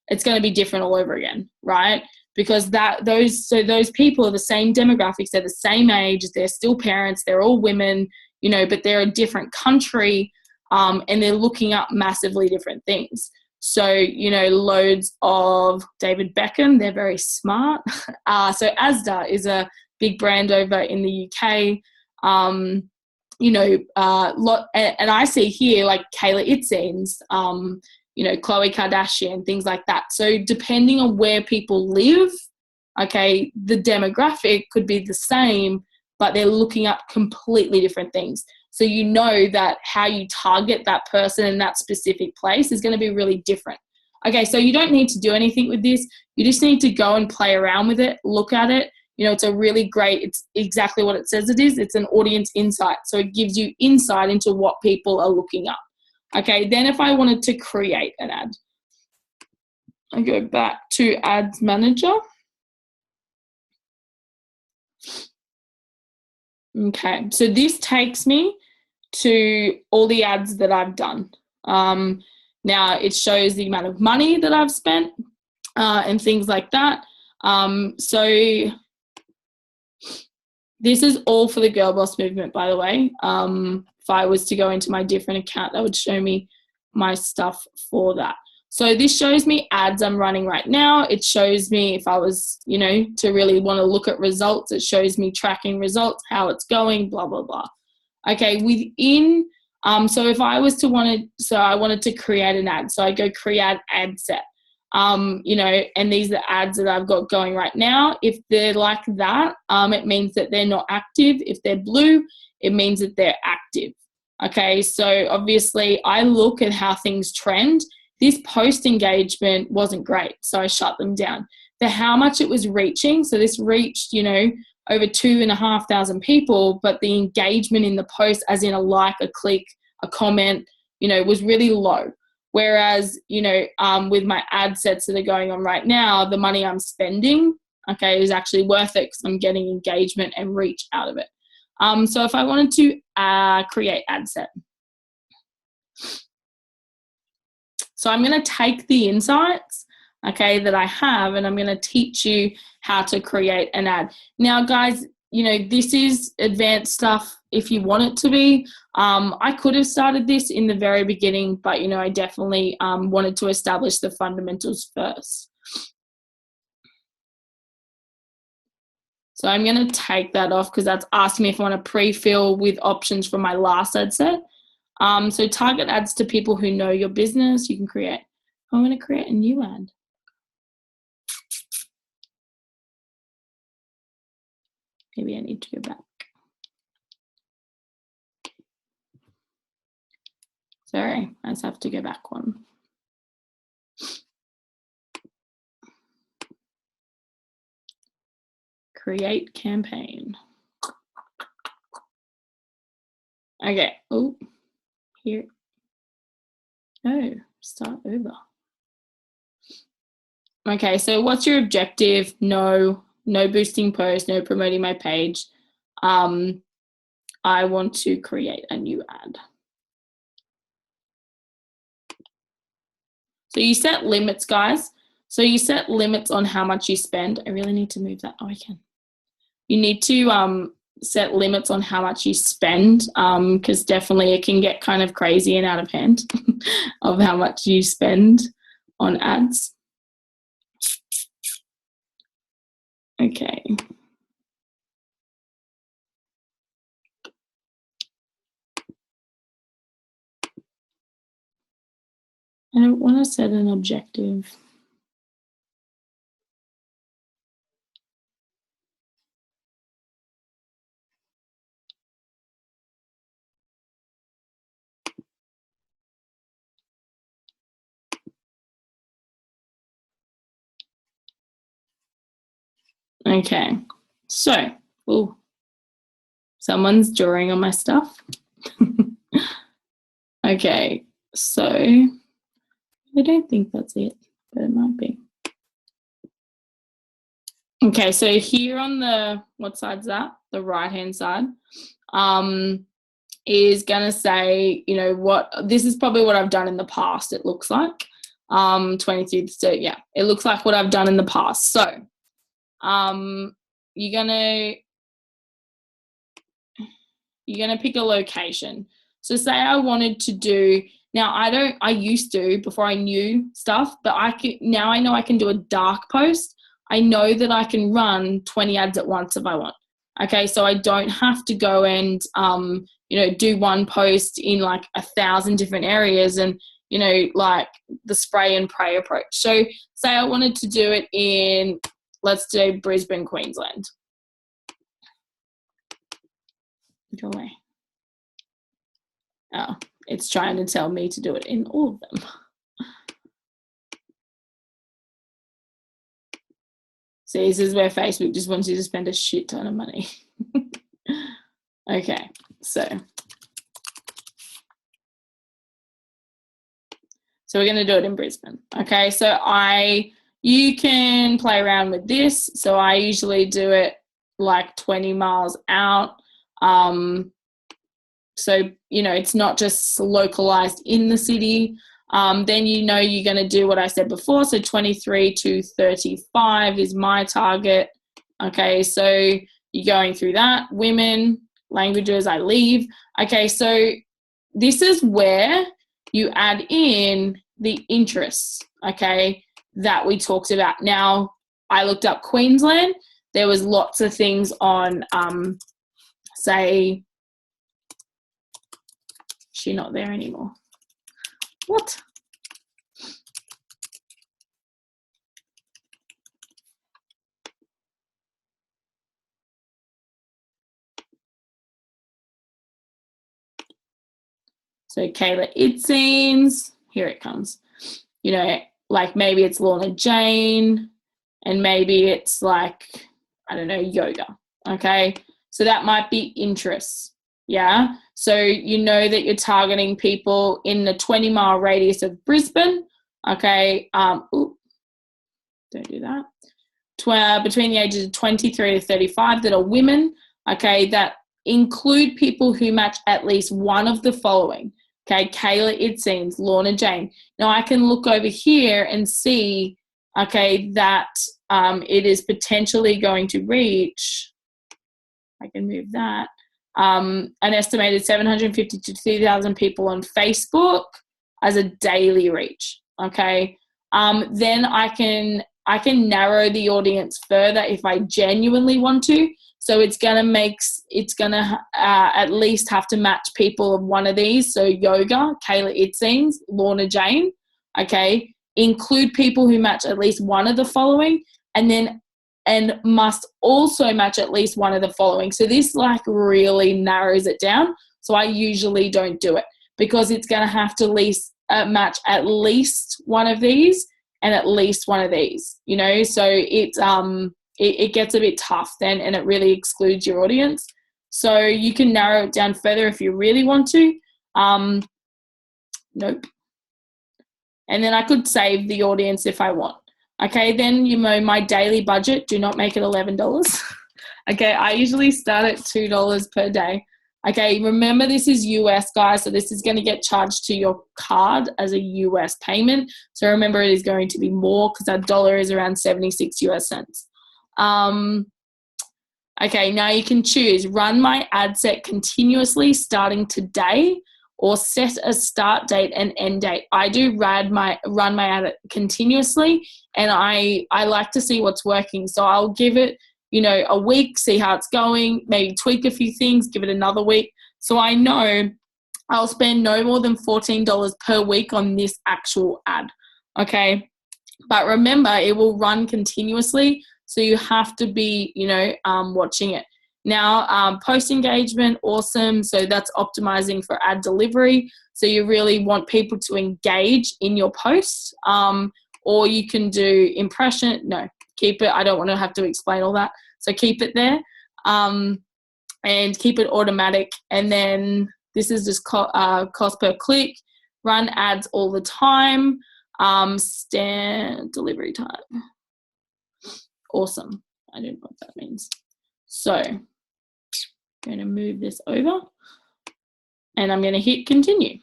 it's going to be different all over again, right? Because those people are the same demographics, they're the same age, they're still parents, they're all women, you know, but they're a different country, and they're looking up massively different things. So, you know, loads of David Beckham, they're very smart. So Asda is a big brand over in the UK. You know, and I see here like Kayla Itsines, you know, Khloe Kardashian, things like that. So depending on where people live, okay, the demographic could be the same, but they're looking up completely different things. So you know that how you target that person in that specific place is going to be really different. Okay, so you don't need to do anything with this. You just need to go and play around with it, look at it. You know, it's a really great, it's exactly what it says it is. It's an audience insight. So it gives you insight into what people are looking up. Okay, then if I wanted to create an ad, I go back to Ads Manager. Okay, so this takes me to all the ads that I've done. Now it shows the amount of money that I've spent and things like that. So this is all for the Girl Boss Movement, by the way. If I was to go into my different account, that would show me my stuff for that. So this shows me ads I'm running right now. It shows me if I was, you know, to really want to look at results, it shows me tracking results, how it's going, blah, blah, blah. Okay, within, so if I was to I wanted to create an ad. So I go create ad set, you know, and these are the ads that I've got going right now. If they're like that, it means that they're not active. If they're blue, it means that they're active. Okay, so obviously I look at how things trend. This post engagement wasn't great, so I shut them down. For how much it was reaching, so this reached, you know, over 2,500 people, but the engagement in the post, as in a like, a click, a comment, you know, was really low. Whereas, you know, with my ad sets that are going on right now, the money I'm spending, okay, is actually worth it because I'm getting engagement and reach out of it. So if I wanted to create ad set, so I'm going to take the insights, okay, that I have, and I'm going to teach you how to create an ad. Now, guys, you know, this is advanced stuff if you want it to be. I could have started this in the very beginning, but, you know, I definitely wanted to establish the fundamentals first. So I'm going to take that off because that's asking me if I want to pre-fill with options from my last ad set. So target ads to people who know your business. You can create, I'm going to create a new ad. Maybe I need to go back. Sorry, I just have to go back one. Create campaign. Okay. Oh, here. No, start over. Okay, so what's your objective? No boosting posts, no promoting my page. I want to create a new ad. So you set limits, guys. So you set limits on how much you spend. I really need to move that. Oh, I can. You need to set limits on how much you spend, because definitely it can get kind of crazy and out of hand of how much you spend on ads. Okay. I don't want to set an objective. Okay, so, oh, someone's drawing on my stuff. Okay, so I don't think that's it, but it might be. Okay, so here on the, what side's that? The right-hand side, is gonna say, you know, what, this is probably what I've done in the past, it looks like. 23, so yeah, it looks like what I've done in the past. So, you're gonna pick a location. So say I wanted to do, now I used to before I knew stuff, but now I know I can do a dark post. I know that I can run 20 ads at once if I want. Okay, so I don't have to go and, you know, do one post in like 1,000 different areas and, you know, like the spray and pray approach. So say I wanted to do it in, let's do Brisbane, Queensland. Go away. Oh, it's trying to tell me to do it in all of them. See, this is where Facebook just wants you to spend a shit ton of money. Okay, so we're going to do it in Brisbane. Okay, so you can play around with this. So I usually do it like 20 miles out. So, you know, it's not just localized in the city. Then you know you're going to do what I said before. So 23 to 35 is my target. Okay, so you're going through that. Women, languages, I leave. Okay, so this is where you add in the interests, okay, that we talked about. Now, I looked up Queensland. There was lots of things on, say, she's not there anymore. What? So Kayla Itzines, here it comes. You know, like maybe it's Lorna Jane, and maybe it's like, I don't know, yoga. Okay, so that might be interests. Yeah, so you know that you're targeting people in the 20-mile radius of Brisbane. Okay, ooh, don't do that. Between the ages of 23 to 35 that are women. Okay, that include people who match at least one of the following. Okay, Kayla Itzines, Lorna Jane. Now I can look over here and see, okay, that it is potentially going to reach I can move that. An estimated 750 to 2,000 people on Facebook as a daily reach. Okay. Then I can narrow the audience further if I genuinely want to. So it's gonna at least have to match people of one of these. So yoga, Kayla Itsines, Lorna Jane. Okay. Include people who match at least one of the following, and must also match at least one of the following. So this like really narrows it down. So I usually don't do it because it's going to have to match at least one of these and at least one of these, you know. So it gets a bit tough then, and it really excludes your audience. So you can narrow it down further if you really want to. Nope. And then I could save the audience if I want. Okay, then, you know, my daily budget, do not make it $11. Okay, I usually start at $2 per day. Okay, remember this is US, guys, so this is going to get charged to your card as a US payment. So remember, it is going to be more because that dollar is around 76 US cents. Okay, now you can choose run my ad set continuously starting today, or set a start date and end date. I do run my ad continuously, and I like to see what's working. So I'll give it, you know, a week, see how it's going, maybe tweak a few things, give it another week. So I know I'll spend no more than $14 per week on this actual ad, okay? But remember, it will run continuously, so you have to be, you know, watching it. Now, post engagement, awesome. So that's optimizing for ad delivery. So you really want people to engage in your posts, or you can do impression. No, keep it. I don't want to have to explain all that. So keep it there, and keep it automatic. And then this is just cost per click. Run ads all the time. Stand delivery time. Awesome. I don't know what that means. So I'm going to move this over and I'm going to hit continue.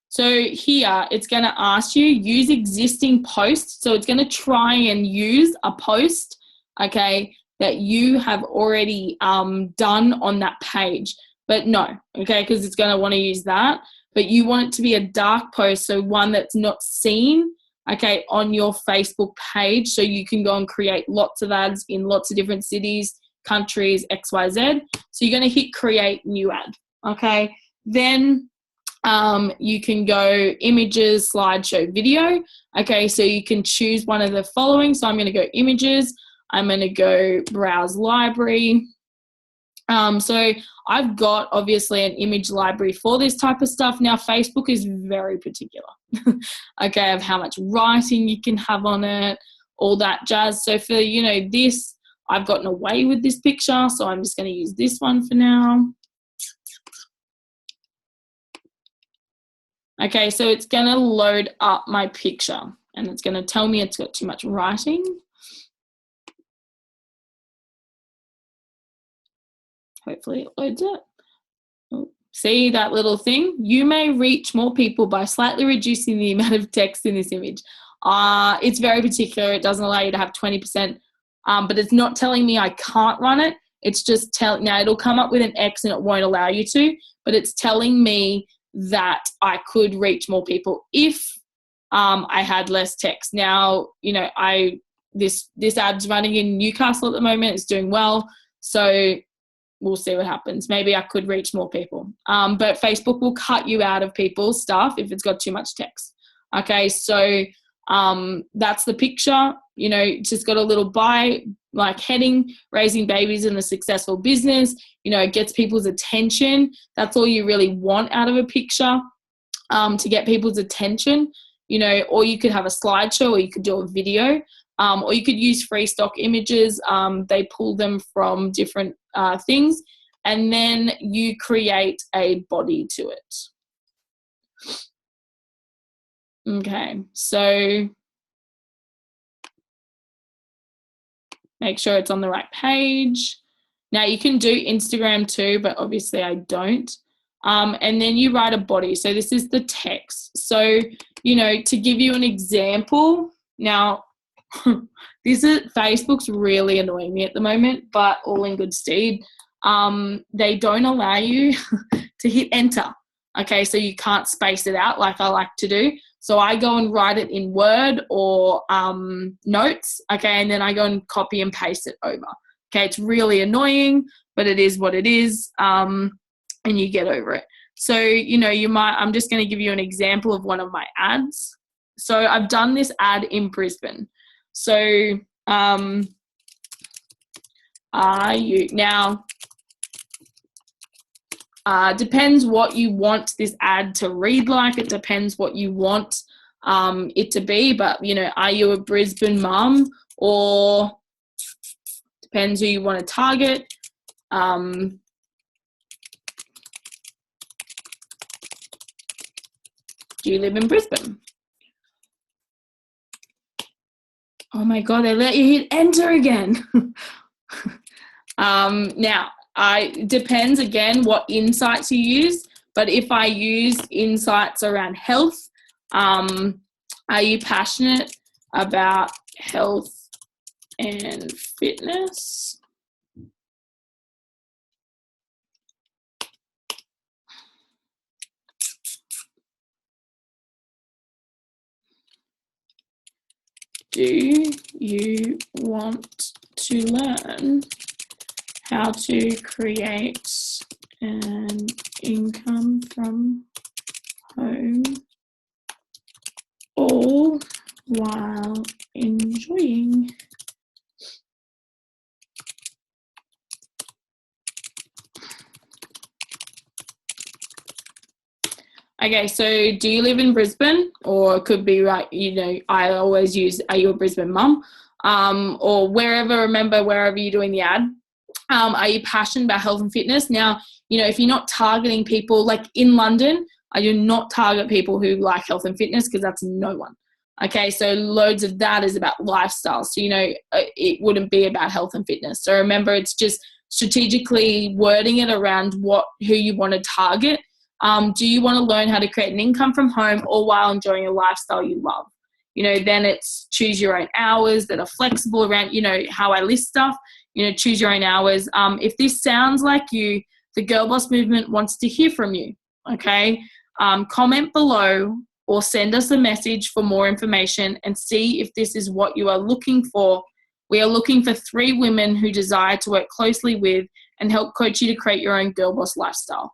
So here it's going to ask you use existing posts. So it's going to try and use a post, okay, that you have already done on that page. But no, okay, because it's going to want to use that. But you want it to be a dark post, so one that's not seen, okay, on your Facebook page, so you can go and create lots of ads in lots of different cities, countries, XYZ. So you're going to hit create new ad, okay? Then you can go images, slideshow, video, okay? So you can choose one of the following. So I'm going to go images. I'm going to go browse library. So I've got obviously an image library for this type of stuff. Now Facebook is very particular, okay, of how much writing you can have on it, all that jazz. So for, you know, this, I've gotten away with this picture, so I'm just going to use this one for now. Okay, so it's going to load up my picture and it's going to tell me it's got too much writing. Hopefully it loads it. Oh, see that little thing? You may reach more people by slightly reducing the amount of text in this image. It's very particular. It doesn't allow you to have 20%, but it's not telling me I can't run it. It's just telling, now it'll come up with an X and it won't allow you to, but it's telling me that I could reach more people if I had less text. Now, you know, this ad's running in Newcastle at the moment. It's doing well. So we'll see what happens. Maybe I could reach more people. But Facebook will cut you out of people's stuff if it's got too much text. Okay, so that's the picture. You know, it's just got a little like heading, raising babies in a successful business. You know, it gets people's attention. That's all you really want out of a picture, to get people's attention. You know, or you could have a slideshow, or you could do a video, or you could use free stock images. They pull them from different things, and then you create a body to it. Okay, so make sure it's on the right page. Now you can do Instagram too, but obviously I don't. And then you write a body. So this is the text. So, you know, to give you an example, now Facebook's really annoying me at the moment, but all in good stead. They don't allow you to hit enter. Okay, so you can't space it out like I like to do. So I go and write it in Word or notes, okay, and then I go and copy and paste it over. Okay, it's really annoying, but it is what it is, and you get over it. So, I'm just going to give you an example of one of my ads. So I've done this ad in Brisbane. So depends what you want this ad to read like. It depends what you want it to be. But, are you a Brisbane mum, or depends who you want to target. Do you live in Brisbane? Oh my God, they let you hit enter again. Now, it depends again what insights you use, but if I use insights around health, are you passionate about health and fitness? Do you want to learn how to create an income from home all while enjoying Okay, so do you live in Brisbane? Or it could be like, I always use, are you a Brisbane mum? Or wherever you're doing the ad. Are you passionate about health and fitness? Now, if you're not targeting people, like in London, I do not target people who like health and fitness because that's no one. Okay, so loads of that is about lifestyle. So, it wouldn't be about health and fitness. So remember, it's just strategically wording it around who you want to target. Do you want to learn how to create an income from home all while enjoying a lifestyle you love? Then it's choose your own hours that are flexible around, how I list stuff, choose your own hours. If this sounds like you, the Girl Boss Movement wants to hear from you, okay? Comment below or send us a message for more information and see if this is what you are looking for. We are looking for 3 women who desire to work closely with and help coach you to create your own Girl Boss lifestyle.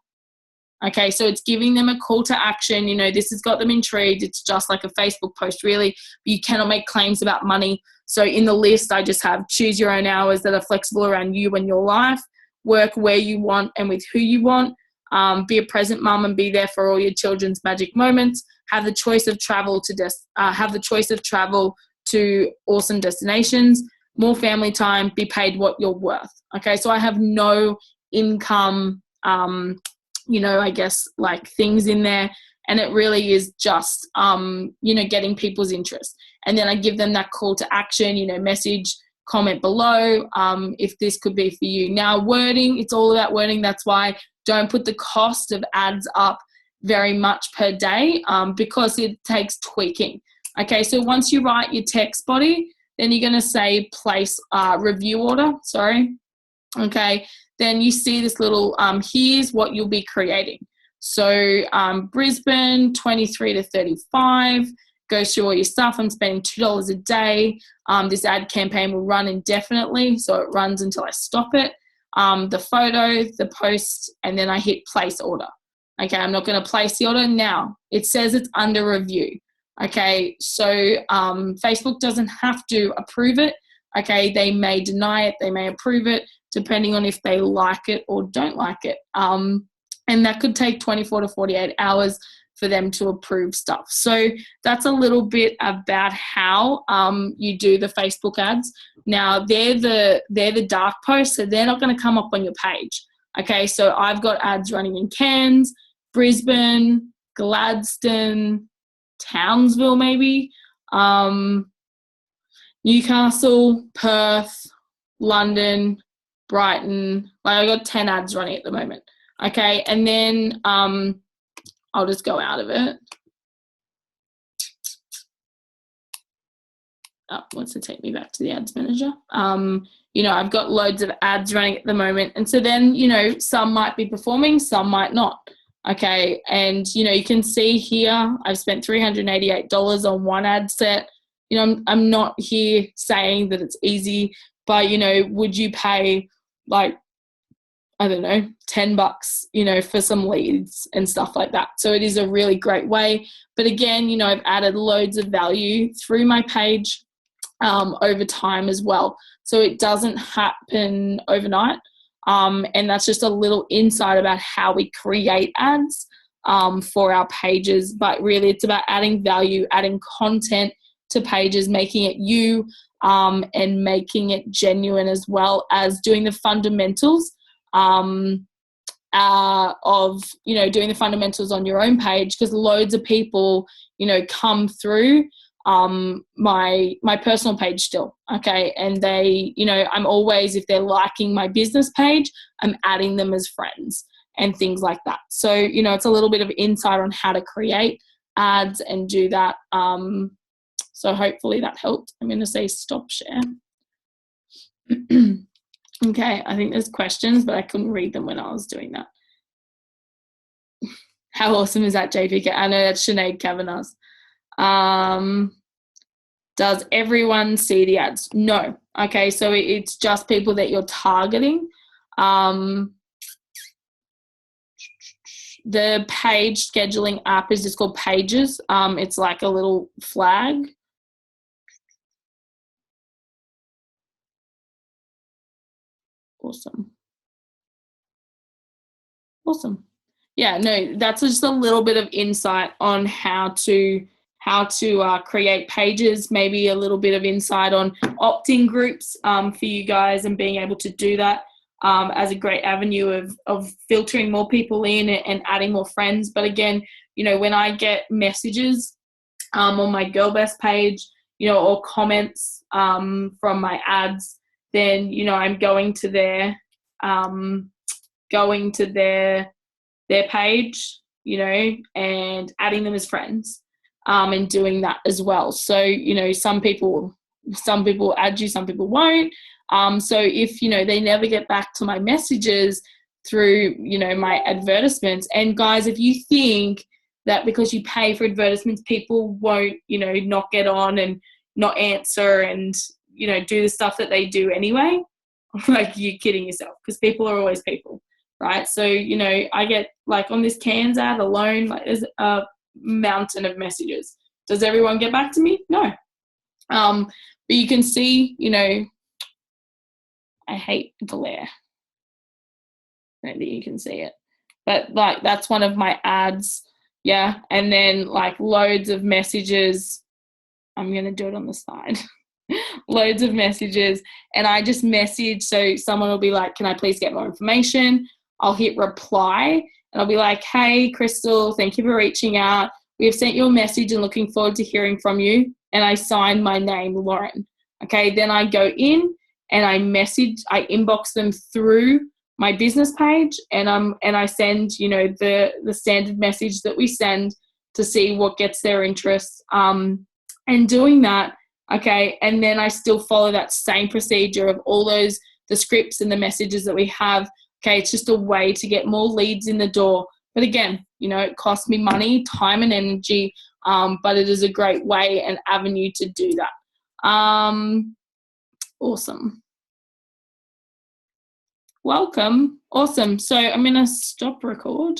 Okay, so it's giving them a call to action. This has got them intrigued. It's just like a Facebook post, really. But you cannot make claims about money. So in the list, I just have choose your own hours that are flexible around you and your life, work where you want and with who you want, be a present mum and be there for all your children's magic moments, have the choice of travel to awesome destinations, more family time, be paid what you're worth. Okay, so I have no income I guess like things in there, and it really is just getting people's interest. And then I give them that call to action, message, comment below if this could be for you. Now wording, it's all about wording. That's why don't put the cost of ads up very much per day because it takes tweaking. Okay, so once you write your text body, then you're going to say place review order, okay. Then you see this little, here's what you'll be creating. So Brisbane, 23 to 35, go through all your stuff. I'm spending $2 a day. This ad campaign will run indefinitely, so it runs until I stop it. The photo, the post, and then I hit place order. Okay, I'm not going to place the order now. It says it's under review. Okay, so Facebook doesn't have to approve it. Okay, they may deny it, they may approve it, depending on if they like it or don't like it. And that could take 24 to 48 hours for them to approve stuff. So that's a little bit about how you do the Facebook ads. Now, they're the dark posts, so they're not going to come up on your page. Okay, so I've got ads running in Cairns, Brisbane, Gladstone, Townsville maybe, Newcastle, Perth, London, Brighton. Like I got 10 ads running at the moment. Okay, and then I'll just go out of it. wants to take me back to the ads manager. You know, I've got loads of ads running at the moment. And so then, you know, some might be performing, some might not. Okay. And, you know, you can see here, I've spent $388 on one ad set. You know, I'm not here saying that it's easy, but, you know, would you pay like, I don't know, $10, you know, for some leads and stuff like that. So it is a really great way. But again, you know, I've added loads of value through my page over time as well. So it doesn't happen overnight. And that's just a little insight about how we create ads for our pages. But really it's about adding value, adding content to pages, making it you and making it genuine, as well as doing the fundamentals of, you know, doing the fundamentals on your own page, because loads of people, you know, come through my personal page still. Okay. And they, you know, I'm always, if they're liking my business page, I'm adding them as friends and things like that. So, you know, it's a little bit of insight on how to create ads and do that. So hopefully that helped. I'm going to say stop share. Okay, I think there's questions, but I couldn't read them when I was doing that. How awesome is that, JPK? I know that's Sinead Kavanagh's. Does everyone see the ads? No. Okay, so it's just people that you're targeting. The page scheduling app is just called Pages. It's like a little flag. Awesome. Yeah, no, that's just a little bit of insight on how to create pages, maybe a little bit of insight on opt-in groups for you guys, and being able to do that as a great avenue of filtering more people in and adding more friends. But again, you know, when I get messages on my Girl Best page, you know, or comments from my ads, then, you know, I'm going to their page, you know, and adding them as friends, and doing that as well. So, you know, some people add you, some people won't. So if, you know, they never get back to my messages through, you know, my advertisements, and guys, if you think that because you pay for advertisements, people won't, you know, not get on and not answer and, you know, do the stuff that they do anyway, like, you're kidding yourself, because people are always people, right? So, you know, I get, like, on this Cairns ad alone, like, there's a mountain of messages. Does everyone get back to me? No. But you can see, you know, I hate glare. Maybe you can see it. But, like, that's one of my ads, yeah. And then, like, loads of messages. I'm going to do it on the side. Loads of messages, and I just message, so someone will be like, can I please get more information? I'll hit reply, and I'll be like, hey Crystal, thank you for reaching out, we have sent you a message and looking forward to hearing from you, and I sign my name, Lauren. Okay, then I go in and I inbox them through my business page, and I send, you know, the standard message that we send to see what gets their interest, and doing that. Okay, and then I still follow that same procedure of all the scripts and the messages that we have. Okay, it's just a way to get more leads in the door. But again, you know, it costs me money, time and energy, but it is a great way and avenue to do that. Awesome. Welcome. Awesome. So I'm going to stop record.